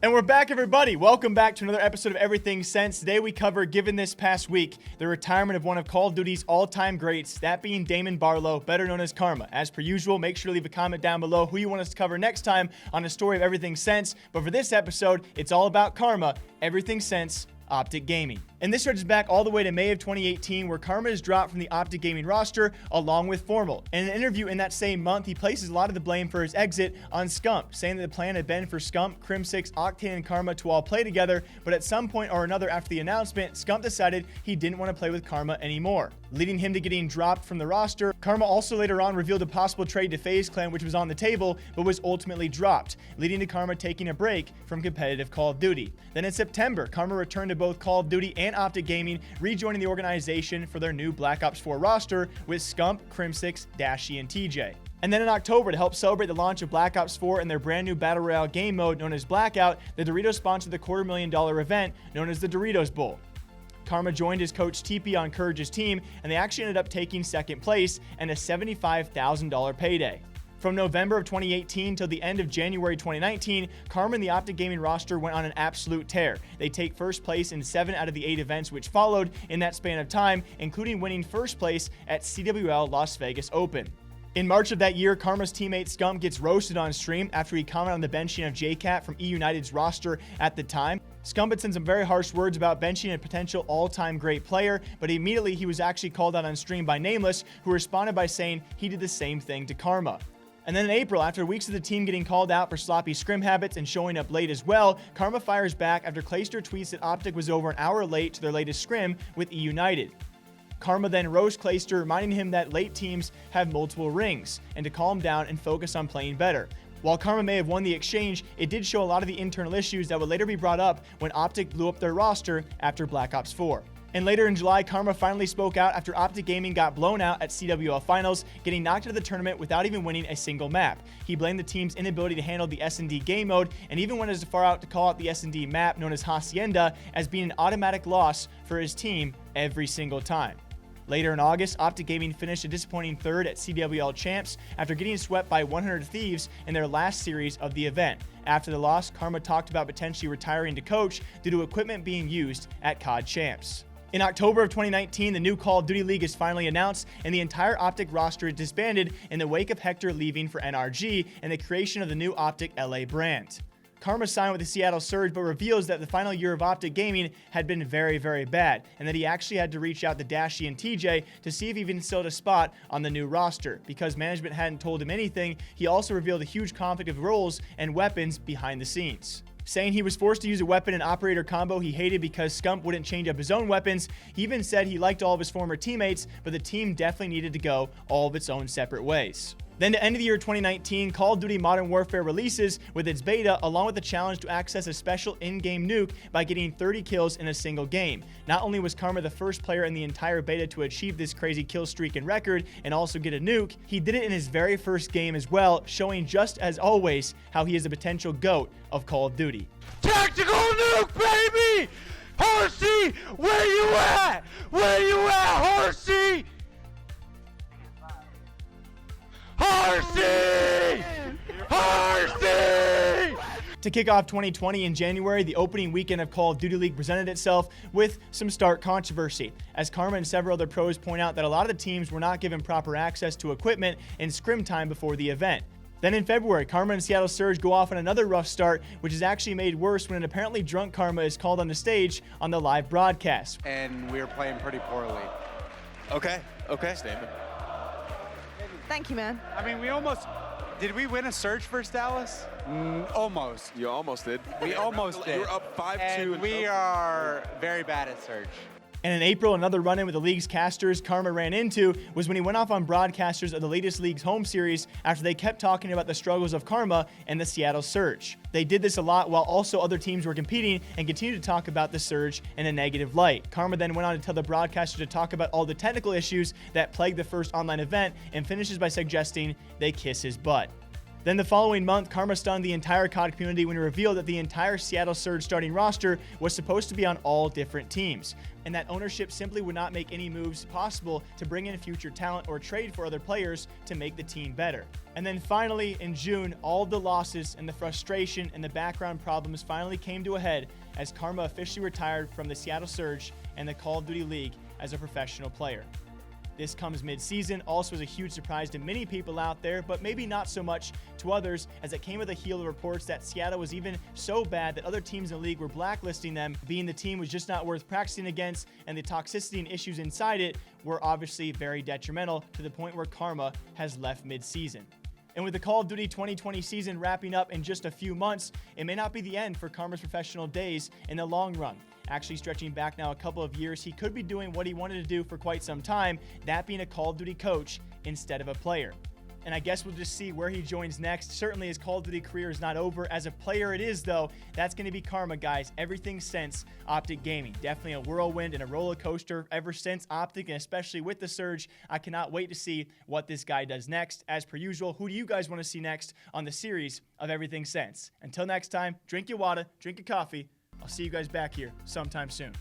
And we're back, everybody. Welcome back to another episode of Everything Sense. Today we cover, given this past week, the retirement of one of Call of Duty's all-time greats, that being Damon Barlow, better known as Karma. As per usual, make sure to leave a comment down below who you want us to cover next time on a story of Everything Sense. But for this episode, it's all about Karma, Everything Sense, OpTic Gaming. And this stretches back all the way to May of 2018, where Karma is dropped from the OpTic Gaming roster along with Formal. In an interview in that same month, he places a lot of the blame for his exit on Scump, saying that the plan had been for Scump, Crim6, Octane, and Karma to all play together, but at some point or another after the announcement, Scump decided he didn't want to play with Karma anymore, leading him to getting dropped from the roster. Karma also later on revealed a possible trade to FaZe Clan, which was on the table, but was ultimately dropped, leading to Karma taking a break from competitive Call of Duty. Then in September, Karma returned to both Call of Duty and OpTic Gaming, rejoining the organization for their new Black Ops 4 roster with Scump, Crim6, Dashy, and TJ. And then in October, to help celebrate the launch of Black Ops 4 and their brand new Battle Royale game mode known as Blackout, the Doritos sponsored the $250,000 event known as the Doritos Bowl. Karma joined his coach TP on Courage's team, and they actually ended up taking second place and a $75,000 payday. From November of 2018 till the end of January 2019, Karma and the OpTic Gaming roster went on an absolute tear. They take first place in 7 out of the 8 events which followed in that span of time, including winning first place at CWL Las Vegas Open. In March of that year, Karma's teammate Scump gets roasted on stream after he commented on the benching of JCat from eUnited's roster at the time. Scump had said some very harsh words about benching a potential all-time great player, but immediately he was actually called out on stream by Nameless, who responded by saying he did the same thing to Karma. And then in April, after weeks of the team getting called out for sloppy scrim habits and showing up late as well, Karma fires back after Clayster tweets that OpTic was over an hour late to their latest scrim with eUnited. Karma then roasts Clayster, reminding him that late teams have multiple rings, and to calm down and focus on playing better. While Karma may have won the exchange, it did show a lot of the internal issues that would later be brought up when OpTic blew up their roster after Black Ops 4. And later in July, Karma finally spoke out after OpTic Gaming got blown out at CWL Finals, getting knocked out of the tournament without even winning a single map. He blamed the team's inability to handle the S&D game mode, and even went as far out to call out the S&D map, known as Hacienda, as being an automatic loss for his team every single time. Later in August, OpTic Gaming finished a disappointing third at CWL Champs after getting swept by 100 Thieves in their last series of the event. After the loss, Karma talked about potentially retiring to coach due to equipment being used at COD Champs. In October of 2019, the new Call of Duty League is finally announced, and the entire OpTic roster is disbanded in the wake of Hector leaving for NRG and the creation of the new OpTic LA brand. Karma signed with the Seattle Surge, but reveals that the final year of OpTic Gaming had been very, very bad, and that he actually had to reach out to Dashy and TJ to see if he even still had a spot on the new roster. Because management hadn't told him anything, he also revealed a huge conflict of roles and weapons behind the scenes, saying he was forced to use a weapon and operator combo he hated because Scump wouldn't change up his own weapons. He even said he liked all of his former teammates, but the team definitely needed to go all of its own separate ways. Then to end of the year 2019, Call of Duty Modern Warfare releases with its beta, along with the challenge to access a special in-game nuke by getting 30 kills in a single game. Not only was Karma the first player in the entire beta to achieve this crazy kill streak and record and also get a nuke, he did it in his very first game as well, showing just as always how he is a potential GOAT of Call of Duty. Tactical nuke, baby! Horsey, where you at? Where you at, Horsey? Horsey! Horsey! To kick off 2020 in January, the opening weekend of Call of Duty League presented itself with some stark controversy, as Karma and several other pros point out that a lot of the teams were not given proper access to equipment and scrim time before the event. Then in February, Karma and Seattle Surge go off on another rough start, which is actually made worse when an apparently drunk Karma is called on the stage on the live broadcast. And we were playing pretty poorly. Okay. Damon. Thank you, man. I mean, did we win a Surge versus Dallas? Almost. You almost did. We almost did. You were up 5-2. And we are very bad at Surge. And in April, another run-in with the league's casters Karma ran into was when he went off on broadcasters of the latest league's home series after they kept talking about the struggles of Karma and the Seattle Surge. They did this a lot while also other teams were competing and continued to talk about the Surge in a negative light. Karma then went on to tell the broadcaster to talk about all the technical issues that plagued the first online event and finishes by suggesting they kiss his butt. Then the following month, Karma stunned the entire COD community when he revealed that the entire Seattle Surge starting roster was supposed to be on all different teams, and that ownership simply would not make any moves possible to bring in future talent or trade for other players to make the team better. And then finally, in June, all of the losses and the frustration and the background problems finally came to a head as Karma officially retired from the Seattle Surge and the Call of Duty League as a professional player. This comes mid-season, also was a huge surprise to many people out there, but maybe not so much to others, as it came with a heel of reports that Seattle was even so bad that other teams in the league were blacklisting them, being the team was just not worth practicing against, and the toxicity and issues inside it were obviously very detrimental to the point where Karma has left mid-season. And with the Call of Duty 2020 season wrapping up in just a few months, it may not be the end for Karma's professional days in the long run. Actually stretching back now a couple of years, he could be doing what he wanted to do for quite some time, that being a Call of Duty coach instead of a player. And I guess we'll just see where he joins next. Certainly his Call of Duty career is not over. As a player it is, though. That's going to be Karma, guys. Everything since OpTic Gaming. Definitely a whirlwind and a roller coaster ever since OpTic, and especially with the Surge. I cannot wait to see what this guy does next. As per usual, who do you guys want to see next on the series of Everything Since? Until next time, drink your water, drink your coffee. I'll see you guys back here sometime soon.